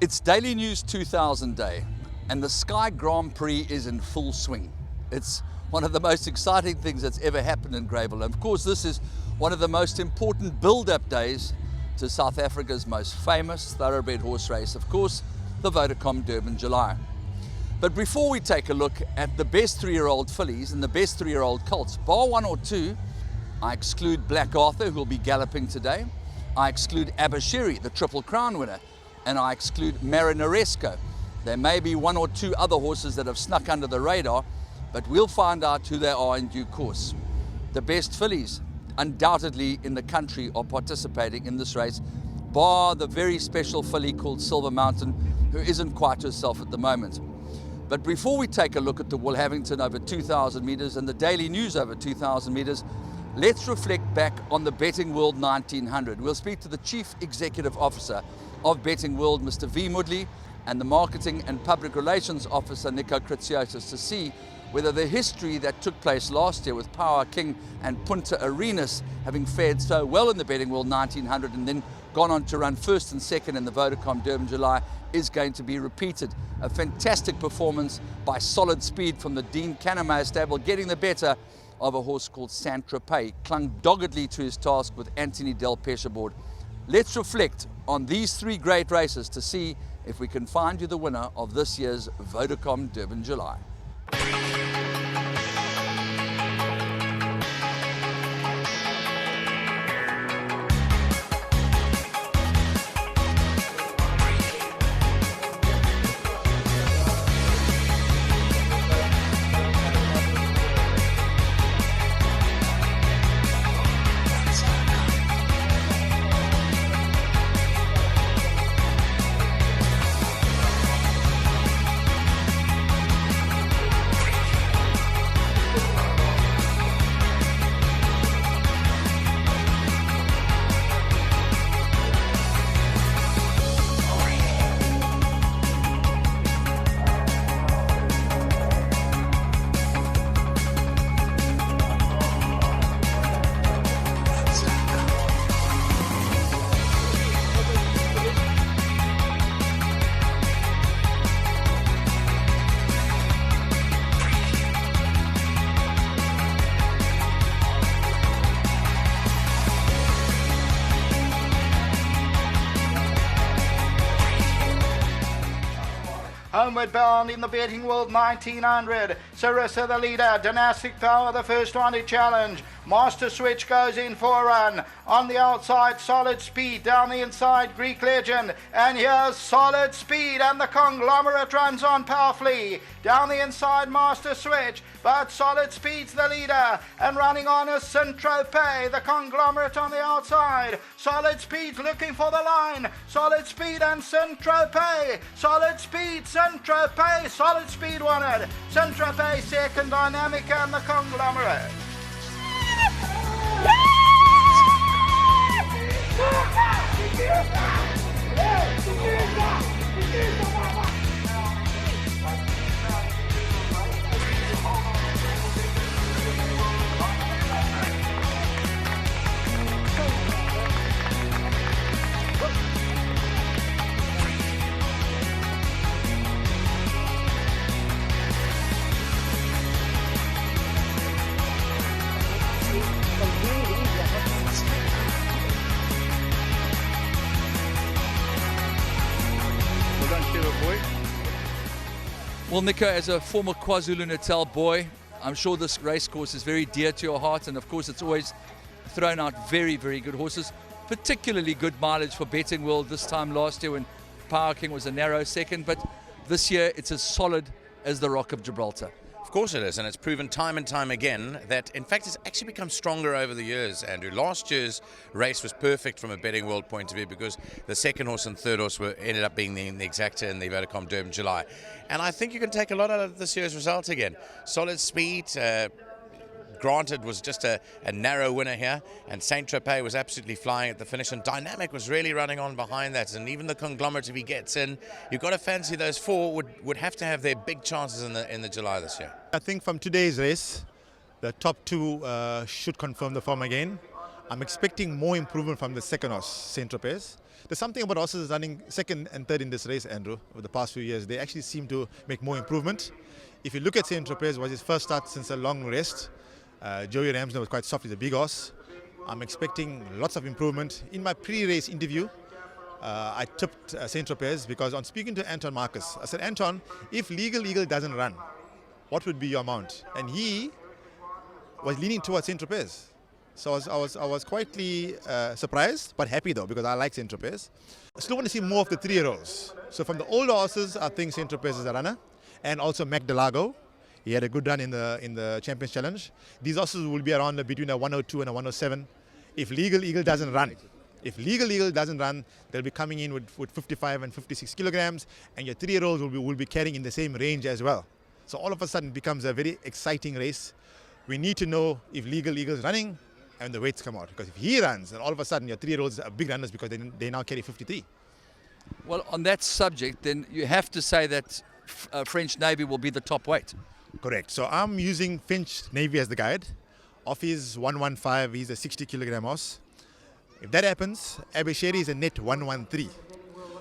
It's Daily News 2000 Day, and the Sky Grand Prix is in full swing. It's one of the most exciting things that's ever happened in Greyville. And of course, this is one of the most important build-up days to South Africa's most famous thoroughbred horse race, of course, the Vodacom Durban July. But before we take a look at the best 3-year-old fillies and the best 3-year-old colts, bar one or two, I exclude Black Arthur, who will be galloping today. I exclude Abashiri, the Triple Crown winner, and I exclude Marinaresco. There may be one or two other horses that have snuck under the radar, but we'll find out who they are in due course. The best fillies, undoubtedly in the country, are participating in this race, bar the very special filly called Silver Mountain, who isn't quite herself at the moment. But before we take a look at the WOOLAVINGTON over 2,000 metres and the Daily News over 2,000 metres, let's reflect back on the Betting World 1900. We'll speak to the Chief Executive Officer of Betting World, Mr. V. Moodley, and the Marketing and Public Relations Officer, NICO KRITSIOTIS, to see whether the history that took place last year with Power King and Punta Arenas having fared so well in the Betting World 1900 and then gone on to run first and second in the Vodacom Durban July is going to be repeated. A fantastic performance by Solid Speed from the Dean Cannemeyer stable, getting the better of a horse called Saint-Tropez. Clung doggedly to his task with Anthony Del Pesce aboard. Let's reflect on these three great races to see if we can find you the winner of this year's Vodacom Durban July. Homeward bound in the Betting World 1900. Sarissa the leader, Dynastic Power the first one to challenge. Master Switch goes in for a run. On the outside, Solid Speed. Down the inside, Greek Legend. And here's Solid Speed, and the Conglomerate runs on powerfully. Down the inside, Master Switch, but Solid Speed's the leader. And running on is Saint-Tropez, the Conglomerate on the outside. Solid Speed's looking for the line. Solid Speed and Saint-Tropez. Solid Speed, Saint-Tropez. Solid Speed won it. Saint-Tropez second, Dynamic and the Conglomerate. Well, Nico, as a former KwaZulu-Natal boy, I'm sure this racecourse is very dear to your heart, and of course it's always thrown out very, very good horses, particularly good mileage for Betting World this time last year when Power King was a narrow second, but this year it's as solid as the Rock of Gibraltar. Of course it is, and it's proven time and time again that, in fact, it's actually become stronger over the years, Andrew. Last year's race was perfect from a Betting World point of view because the second horse and third horse ended up being the exacta in the Vodacom Durban July. And I think you can take a lot out of this year's result again. Solid Speed, granted, was just a narrow winner here, and Saint-Tropez was absolutely flying at the finish, and Dynamic was really running on behind that, and even the Conglomerate, if he gets in, you've got to fancy those four would have to have their big chances in the July this year. I think from today's race, the top two should confirm the form again. I'm expecting more improvement from the second horse, Saint-Tropez. There's something about horses running second and third in this race, Andrew, over the past few years. They actually seem to make more improvement. If you look at Saint-Tropez, it was his first start since a long rest. Joey Ramsden was quite soft, he's a big horse. I'm expecting lots of improvement. In my pre-race interview, I tipped Saint-Tropez because on speaking to Anton Marcus, I said, Anton, if Legal Eagle doesn't run, what would be your amount? And he was leaning towards Saint-Tropez. So I was quietly surprised, but happy though, because I like Saint-Tropez. I still want to see more of the 3-year-olds. So from the older horses, I think Saint-Tropez is a runner. And also Mac Delago. He had a good run in the Champions Challenge. These horses will be around between a 102 and a 107. If Legal Eagle doesn't run, they'll be coming in with 55 and 56 kilograms, and your 3-year-olds will be carrying in the same range as well. So all of a sudden it becomes a very exciting race. We need to know if Legal Eagle is running and the weights come out. Because if he runs, then all of a sudden your 3-year-olds are big runners because they now carry 53. Well, on that subject, then you have to say that French Navy will be the top weight. Correct. So I'm using French Navy as the guide. Off his 115, he's a 60 kilogram horse. If that happens, Abesheri is a net 113.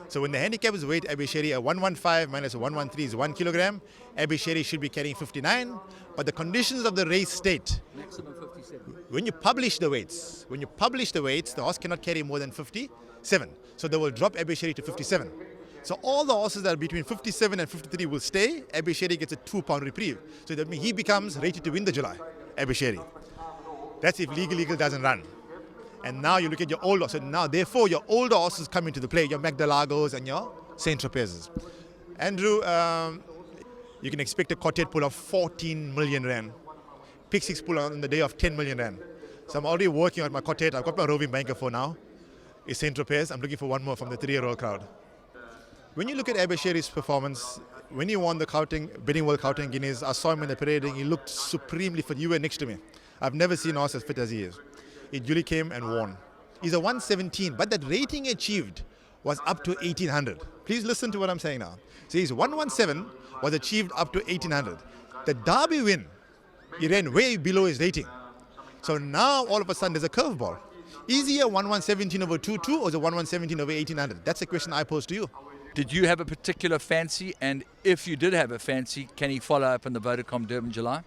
So when the handicap is weight, Abesheri, a 115 minus a 113 is 1 kilogram. Abesheri should be carrying 59. But the conditions of the race state, Maximum 57. when you publish the weights, the horse cannot carry more than 57. So they will drop Abesheri to 57. So all the horses that are between 57 and 53 will stay. Abesheri gets a 2-pound reprieve. So that means he becomes rated to win the July, Abesheri. That's if Legal Eagle doesn't run. And now you look at your older, so now therefore your older horses come into the play, your Magdalagos and your Saint-Tropez's. Andrew, you can expect a quartet pull of 14 million rand. Pick 6 pull on the day of 10 million rand. So I'm already working on my quartet. I've got my roving banker for now. It's Saint-Tropez. I'm looking for one more from the 3-year-old crowd. When you look at Abesheri's performance, when he won the Betting World Counting Guineas, I saw him in the parading. He looked supremely fit. You were next to me. I've never seen a horse as fit as he is. He duly came and won. He's a 117, but that rating achieved was up to 1800. Please listen to what I'm saying now. So his 117 was achieved up to 1800. The Derby win, he ran way below his rating. So now all of a sudden there's a curveball. Is he a 1117 over 22 or is it 1117 over 1800? That's a question I pose to you. Did you have a particular fancy? And if you did have a fancy, can he follow up in the Vodacom Durban July?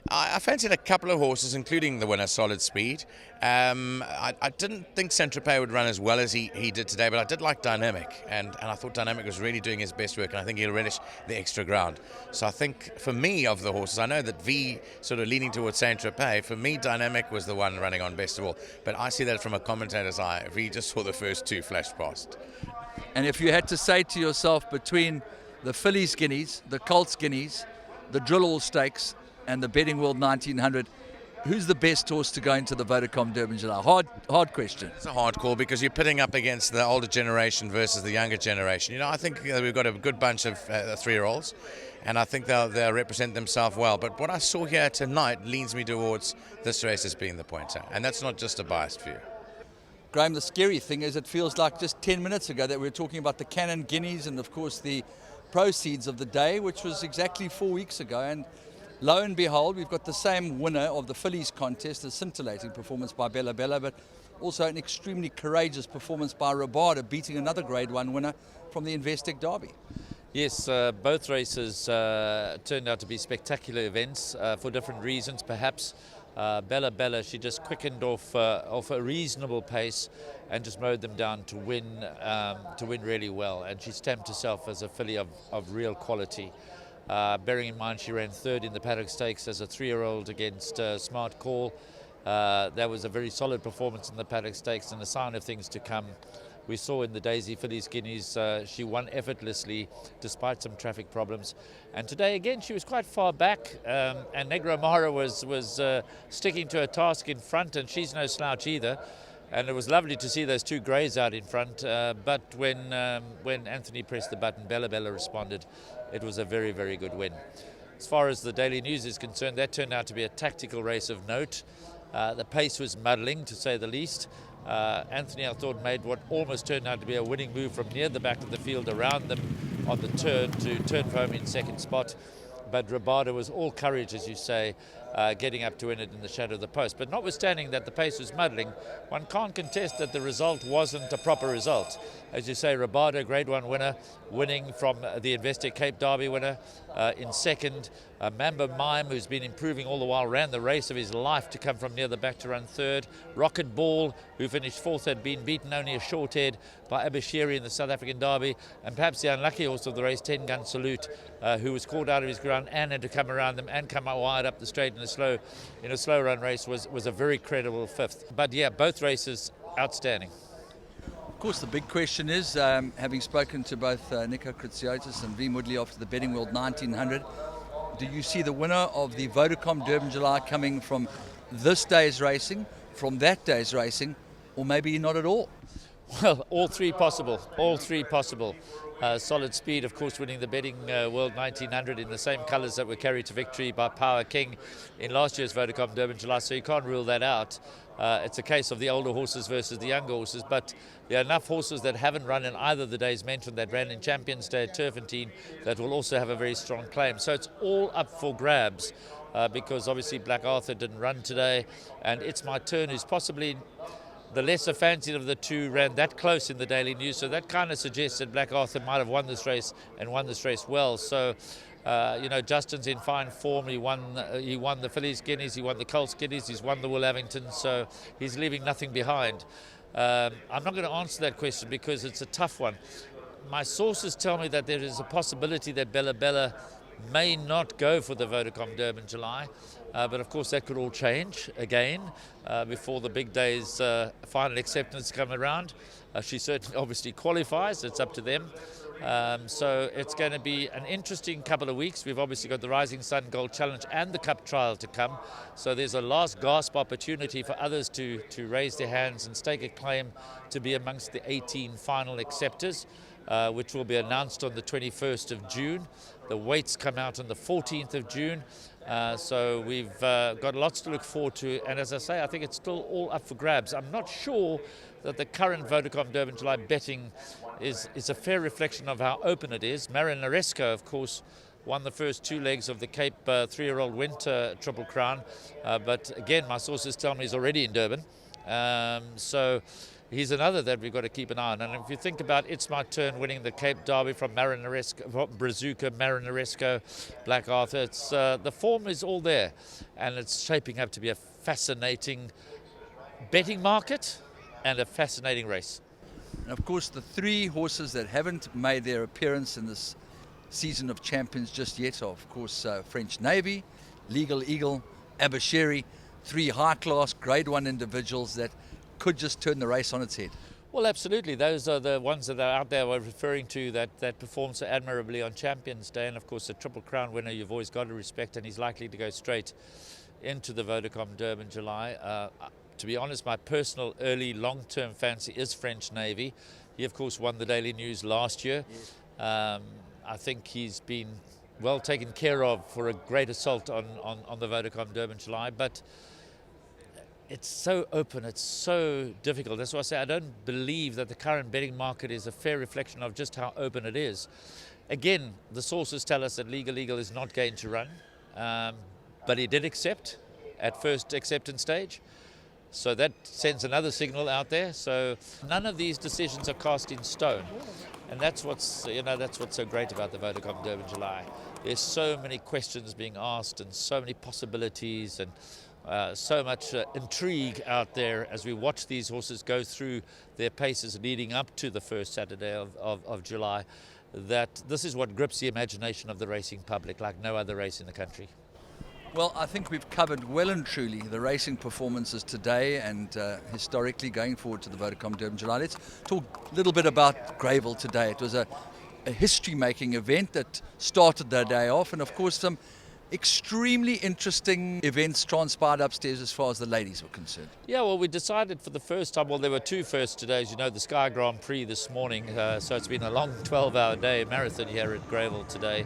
I fancied a couple of horses, including the winner, Solid Speed. I didn't think Saint-Tropez would run as well as he did today, but I did like Dynamic, and I thought Dynamic was really doing his best work, and I think he'll relish the extra ground. So I think, for me, of the horses, I know that V sort of leaning towards Saint-Tropez. For me, Dynamic was the one running on best of all, but I see that from a commentator's eye. V just saw the first two flash past. And if you had to say to yourself between the Fillies Guineas, the Colts Guineas, the Drill All Stakes, and the Betting World 1900, who's the best horse to go into the Vodacom Durban July? Hard question. It's a hard call because you're pitting up against the older generation versus the younger generation. You know, I think we've got a good bunch of 3-year-olds, and I think they'll represent themselves well. But what I saw here tonight leans me towards this race as being the pointer, and that's not just a biased view. Graeme, the scary thing is it feels like just 10 minutes ago that we were talking about the Cannon Guineas and, of course, the proceeds of the day, which was exactly 4 weeks ago. And lo and behold, we've got the same winner of the Fillies contest, a scintillating performance by Bella Bella, but also an extremely courageous performance by Rabada, beating another Grade 1 winner from the Investec Derby. Yes, both races turned out to be spectacular events for different reasons, perhaps. Bella Bella, she just quickened off a reasonable pace and just mowed them down to win really well. And she stamped herself as a filly of real quality. Bearing in mind she ran third in the Paddock Stakes as a 3-year-old against Smart Call. That was a very solid performance in the Paddock Stakes and a sign of things to come. We saw in the Daisy Fillies Guineas, she won effortlessly despite some traffic problems. And today again she was quite far back, and Negra Mara was sticking to her task in front, and she's no slouch either. And it was lovely to see those two greys out in front, but when Anthony pressed the button, Bella Bella responded. It was a very, very good win. As far as the Daily News is concerned, that turned out to be a tactical race of note. The pace was muddling, to say the least. Anthony, I thought, made what almost turned out to be a winning move from near the back of the field around them on the turn to turn for home in second spot. But Rabada was all courage, as you say. getting up to win it in the shadow of the post. But notwithstanding that the pace was muddling, one can't contest that the result wasn't a proper result. As you say, Rabada, Grade 1 winner, winning from the Investec Cape Derby winner in second. Mamba Mime, who's been improving all the while, ran the race of his life to come from near the back to run third. Rocket Ball, who finished fourth, had been beaten only a short head by Abashiri in the South African Derby. And perhaps the unlucky horse of the race, 10 Gun Salute, who was caught out of his ground and had to come around them and come out wide up the straight in a slow run race, was a very credible fifth. But yeah, both races outstanding. Of course, the big question is, having spoken to both NICO, KRITSIOTIS and MOODLEY after the Betting World 1900, do you see the winner of the Vodacom Durban July coming from this day's racing, from that day's racing, or maybe not at all? Well, all three possible. Solid Speed, of course, winning the Betting World 1900 in the same colours that were carried to victory by Power King in last year's Vodacom Durban July, so you can't rule that out. It's a case of the older horses versus the younger horses, but there are enough horses that haven't run in either of the days mentioned that ran in Champions Day at Turfentine that will also have a very strong claim. So it's all up for grabs because obviously Black Arthur didn't run today, and It's My Turn, who's possibly the lesser fancied of the two, ran that close in the Daily News, so that kind of suggests that Black Arthur might have won this race and won this race well. So Justin's in fine form. He won the Fillies Guineas, he won the Colts Guineas, he's won the WOOLAVINGTON, so he's leaving nothing behind. I'm not going to answer that question because it's a tough one. My sources tell me that there is a possibility that Bella Bella may not go for the Vodacom Durban July, but of course that could all change again before the big day's final acceptance come around. She certainly obviously qualifies, it's up to them. So it's going to be an interesting couple of weeks. We've obviously got the Rising Sun Gold Challenge and the Cup Trial to come. So there's a last gasp opportunity for others to raise their hands and stake a claim to be amongst the 18 final acceptors, which will be announced on the 21st of June. The weights come out on the 14th of June. So we've got lots to look forward to. And as I say, I think it's still all up for grabs. I'm not sure that the current Vodacom Durban July betting is a fair reflection of how open it is. Marinaresco, of course, won the first two legs of the Cape 3-year-old Winter Triple Crown. But again, my sources tell me he's already in Durban. So he's another that we've got to keep an eye on. And if you think about It's My Turn winning the Cape Derby from Brazuca, Marinaresco, Black Arthur, it's, the form is all there. And it's shaping up to be a fascinating betting market and a fascinating race. And of course, the three horses that haven't made their appearance in this season of champions just yet are, of course, French Navy, Legal Eagle, Abashiri, three high-class Grade 1 individuals that could just turn the race on its head. Well, absolutely. Those are the ones that are out there we're referring to that performed so admirably on Champions Day. And, of course, the Triple Crown winner you've always got to respect, and he's likely to go straight into the Vodacom Durban July. To be honest, my personal early long-term fancy is French Navy. He, of course, won the Daily News last year. Yes. I think he's been well taken care of for a great assault on the Vodacom Durban July. But it's so open, it's so difficult. That's why I say I don't believe that the current betting market is a fair reflection of just how open it is. Again, the sources tell us that Legal Eagle is not going to run, but he did accept at first acceptance stage. So that sends another signal out there. So none of these decisions are cast in stone. And that's what's so great about the Vodacom Durban July. There's so many questions being asked and so many possibilities and so much intrigue out there as we watch these horses go through their paces leading up to the first Saturday of July, that this is what grips the imagination of the racing public like no other race in the country. Well, I think we've covered well and truly the racing performances today and historically going forward to the Vodacom Durban July. Let's talk a little bit about Greyville today. It was a history-making event that started the day off, and of course some extremely interesting events transpired upstairs as far as the ladies were concerned. Yeah, well, we decided for the first time, well, there were two firsts today, as you know, the Sky Grand Prix this morning, so it's been a long 12-hour day marathon here at Greyville today.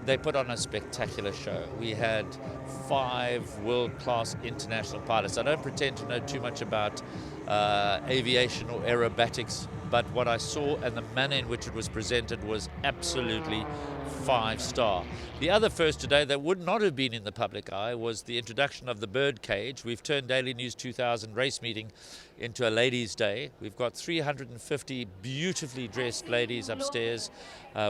They put on a spectacular show. We had 5 world-class international pilots. I don't pretend to know too much about aviation or aerobatics, but what I saw and the manner in which it was presented was absolutely 5-star. The other first today that would not have been in the public eye was the introduction of the bird cage. We've turned Daily News 2000 race meeting into a ladies' day. We've got 350 beautifully dressed ladies upstairs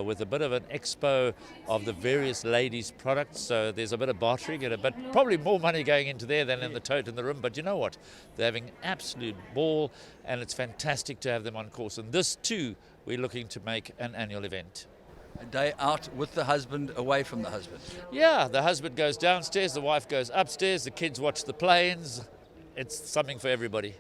with a bit of an expo of the various ladies' products. So there's a bit of bartering and a bit, probably more money going into there than in the tote in the room. But you know what? They're having an absolute ball, and it's fantastic to have them on course. And this too, we're looking to make an annual event. A day out with the husband, away from the husband. Yeah, the husband goes downstairs, the wife goes upstairs, the kids watch the planes. It's something for everybody.